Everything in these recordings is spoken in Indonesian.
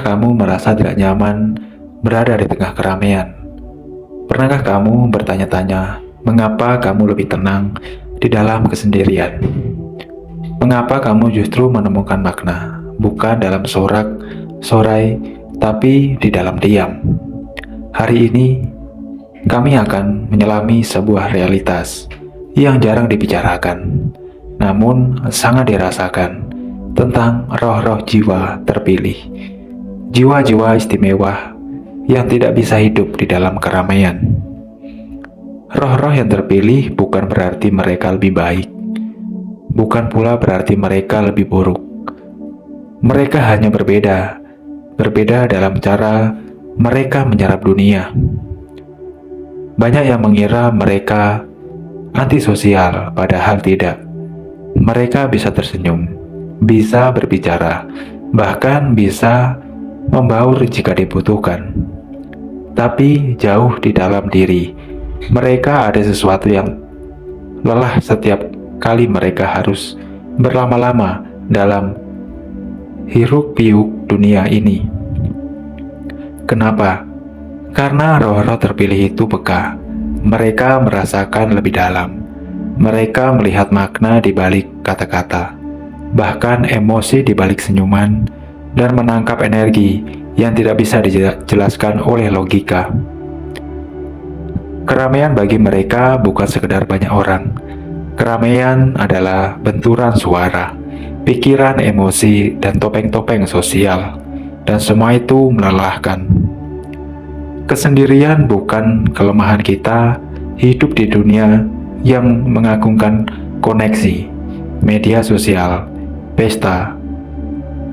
Pernahkah kamu merasa tidak nyaman berada di tengah keramaian? Pernahkah kamu bertanya-tanya, mengapa kamu lebih tenang di dalam kesendirian? Mengapa kamu justru menemukan makna, bukan dalam sorai, tapi di dalam diam? Hari ini, kami akan menyelami sebuah realitas yang jarang dibicarakan, namun sangat dirasakan, tentang roh-roh jiwa terpilih. Jiwa-jiwa istimewa yang tidak bisa hidup di dalam keramaian. Roh-roh yang terpilih bukan berarti mereka lebih baik, bukan pula berarti mereka lebih buruk. Mereka hanya berbeda dalam cara mereka menyerap dunia. Banyak yang mengira mereka antisosial, padahal tidak. Mereka bisa tersenyum, bisa berbicara, bahkan bisa membaur jika dibutuhkan. Tapi jauh di dalam diri, mereka ada sesuatu yang lelah setiap kali mereka harus berlama-lama dalam hiruk-pikuk dunia ini. Kenapa? Karena roh-roh terpilih itu peka. Mereka merasakan lebih dalam. Mereka melihat makna di balik kata-kata, bahkan emosi di balik senyuman, dan menangkap energi yang tidak bisa dijelaskan oleh logika. Keramaian bagi mereka bukan sekedar banyak orang. Keramaian adalah benturan suara, pikiran, emosi, dan topeng-topeng sosial, dan semua itu melelahkan. Kesendirian bukan kelemahan kita. Hidup di dunia yang mengagungkan koneksi, media sosial, pesta,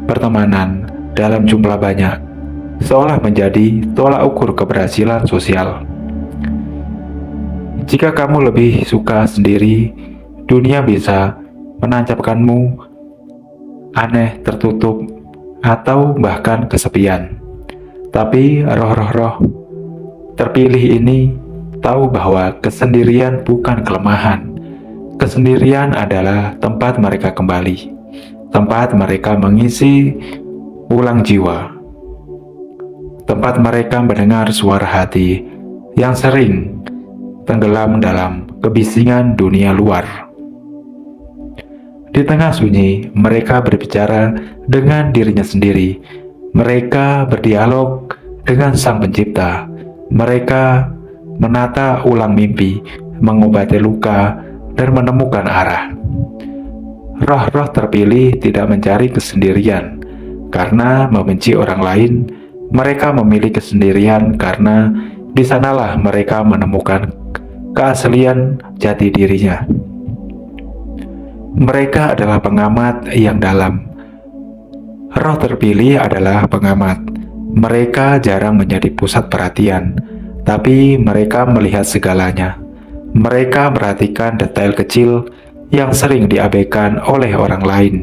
pertemanan dalam jumlah banyak, seolah menjadi tolak ukur keberhasilan sosial. Jika kamu lebih suka sendiri, dunia bisa menancapkanmu aneh, tertutup, atau bahkan kesepian. Tapi roh-roh terpilih ini tahu bahwa kesendirian bukan kelemahan. Kesendirian adalah tempat mereka kembali, tempat mereka mengisi ulang jiwa, tempat mereka mendengar suara hati yang sering tenggelam dalam kebisingan dunia luar. Di tengah sunyi, mereka berbicara dengan dirinya sendiri. Mereka berdialog dengan Sang Pencipta. Mereka menata ulang mimpi, mengobati luka, dan menemukan arah. Roh-roh terpilih tidak mencari kesendirian karena membenci orang lain. Mereka memilih kesendirian karena di sanalah mereka menemukan keaslian jati dirinya. Mereka adalah pengamat yang dalam. Roh terpilih adalah pengamat. Mereka jarang menjadi pusat perhatian, tapi mereka melihat segalanya. Mereka perhatikan detail kecil yang sering diabaikan oleh orang lain.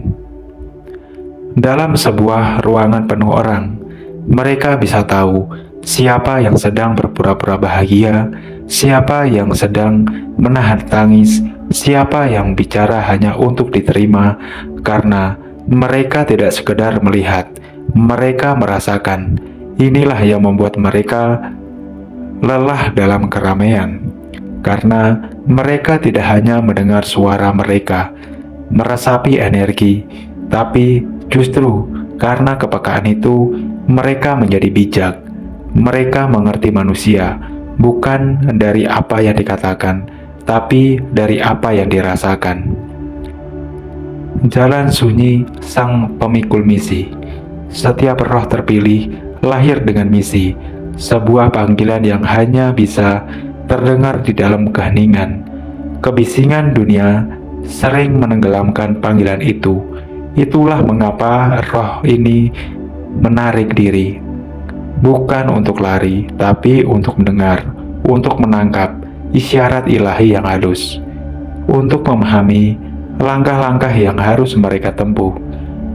Dalam sebuah ruangan penuh orang, mereka bisa tahu siapa yang sedang berpura-pura bahagia, siapa yang sedang menahan tangis, siapa yang bicara hanya untuk diterima, karena mereka tidak sekedar melihat, mereka merasakan. Inilah yang membuat mereka lelah dalam keramaian, karena mereka tidak hanya mendengar suara mereka, meresapi energi, tapi justru karena kepekaan itu, mereka menjadi bijak. Mereka mengerti manusia, bukan dari apa yang dikatakan, tapi dari apa yang dirasakan. Jalan sunyi sang pemikul misi. Setiap roh terpilih lahir dengan misi, sebuah panggilan yang hanya bisa terdengar di dalam keheningan. Kebisingan dunia sering menenggelamkan panggilan itu. Itulah mengapa roh ini menarik diri, bukan untuk lari, tapi untuk mendengar, untuk menangkap isyarat ilahi yang halus, untuk memahami langkah-langkah yang harus mereka tempuh.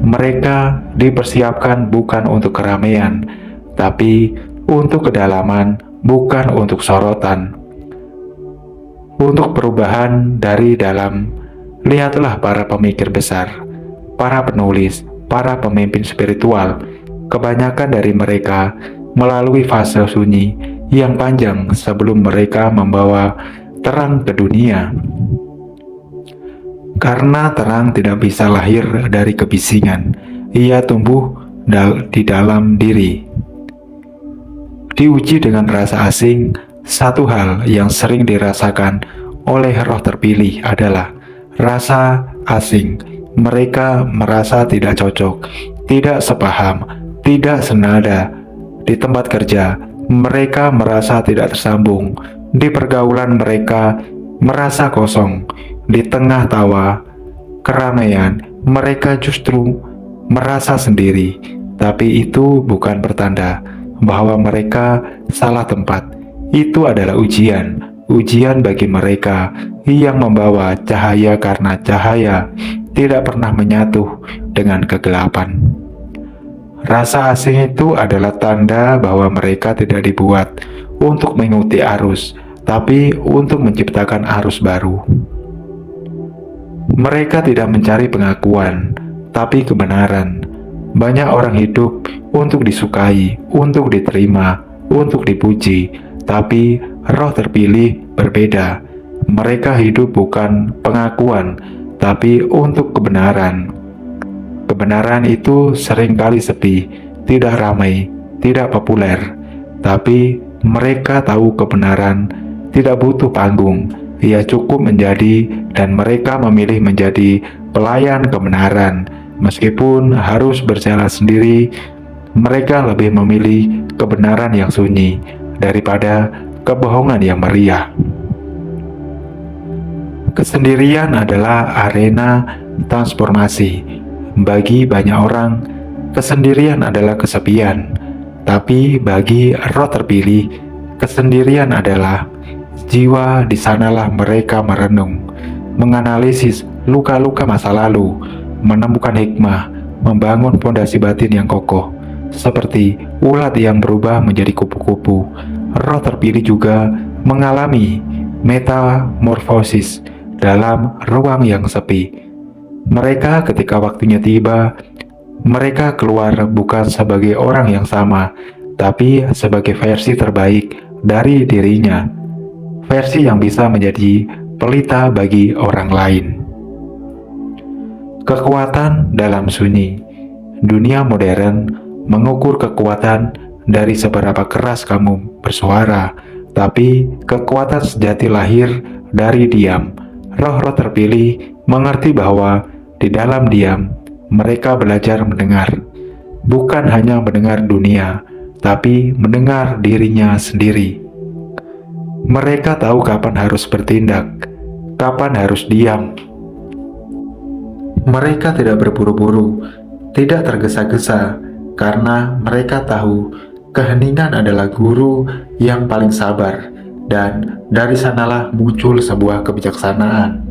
Mereka dipersiapkan bukan untuk keramaian, tapi untuk kedalaman, bukan untuk sorotan, untuk perubahan dari dalam. Lihatlah para pemikir besar, para penulis, para pemimpin spiritual. kebanyakan dari mereka melalui fase sunyi yang panjang sebelum mereka membawa terang ke dunia. Karena terang tidak bisa lahir dari kebisingan, ia tumbuh di dalam diri. Diuji dengan rasa asing, satu hal yang sering dirasakan oleh roh terpilih adalah rasa asing. Mereka merasa tidak cocok, tidak sepaham, tidak senada. Di tempat kerja, mereka merasa tidak tersambung. Di pergaulan mereka merasa kosong. Di tengah tawa, keramaian, mereka justru merasa sendiri. Tapi itu bukan pertanda bahwa mereka salah tempat. Itu adalah ujian bagi mereka yang membawa cahaya, karena cahaya tidak pernah menyatu dengan kegelapan. Rasa asing itu adalah tanda bahwa mereka tidak dibuat untuk mengikuti arus, tapi untuk menciptakan arus baru. Mereka tidak mencari pengakuan, tapi kebenaran. Banyak orang hidup untuk disukai, untuk diterima, untuk dipuji, tapi roh terpilih berbeda. Mereka hidup bukan pengakuan, tapi untuk kebenaran. Kebenaran itu seringkali sepi, tidak ramai, tidak populer, tapi mereka tahu kebenaran tidak butuh panggung. Ia cukup menjadi, dan mereka memilih menjadi pelayan kebenaran. Meskipun harus berjalan sendiri, mereka lebih memilih kebenaran yang sunyi daripada kebohongan yang meriah. Kesendirian adalah arena transformasi. Bagi banyak orang, kesendirian adalah kesepian. Tapi bagi roh terpilih, kesendirian adalah jiwa. Di sanalah mereka merenung, menganalisis luka-luka masa lalu, menemukan hikmah, membangun fondasi batin yang kokoh. Seperti ulat yang berubah menjadi kupu-kupu, roh terpilih juga mengalami metamorfosis dalam ruang yang sepi. Mereka ketika waktunya tiba, mereka keluar bukan sebagai orang yang sama, tapi sebagai versi terbaik dari dirinya. Versi yang bisa menjadi pelita bagi orang lain. Kekuatan dalam sunyi. Dunia modern mengukur kekuatan dari seberapa keras kamu bersuara, tapi kekuatan sejati lahir dari diam. Roh-roh terpilih mengerti bahwa di dalam diam mereka belajar mendengar. Bukan hanya mendengar dunia, tapi mendengar dirinya sendiri. Mereka tahu kapan harus bertindak, kapan harus diam. Mereka tidak berburu-buru, tidak tergesa-gesa, karena mereka tahu keheningan adalah guru yang paling sabar, dan dari sanalah muncul sebuah kebijaksanaan.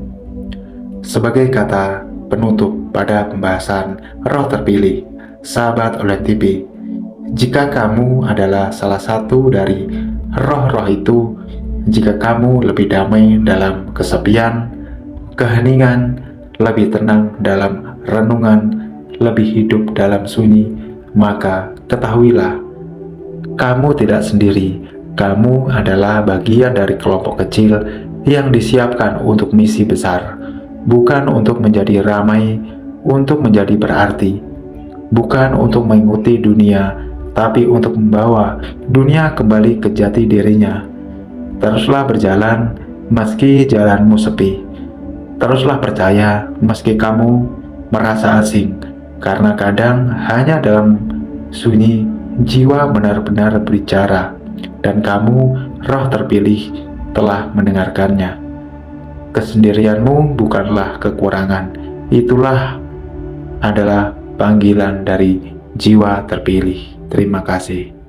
Sebagai kata penutup pada pembahasan roh terpilih, sahabat OLED TV, jika kamu adalah salah satu dari roh-roh itu, jika kamu lebih damai dalam kesepian, keheningan, lebih tenang dalam renungan, lebih hidup dalam sunyi, maka ketahuilah, kamu tidak sendiri. Kamu adalah bagian dari kelompok kecil yang disiapkan untuk misi besar. Bukan untuk menjadi ramai, untuk menjadi berarti. Bukan untuk mengikuti dunia, tapi untuk membawa dunia kembali ke jati dirinya. Teruslah berjalan meski jalanmu sepi. Teruslah percaya meski kamu merasa asing, karena kadang hanya dalam sunyi jiwa benar-benar berbicara, dan kamu, roh terpilih, telah mendengarkannya. Kesendirianmu bukanlah kekurangan, itulah adalah panggilan dari jiwa terpilih. Terima kasih.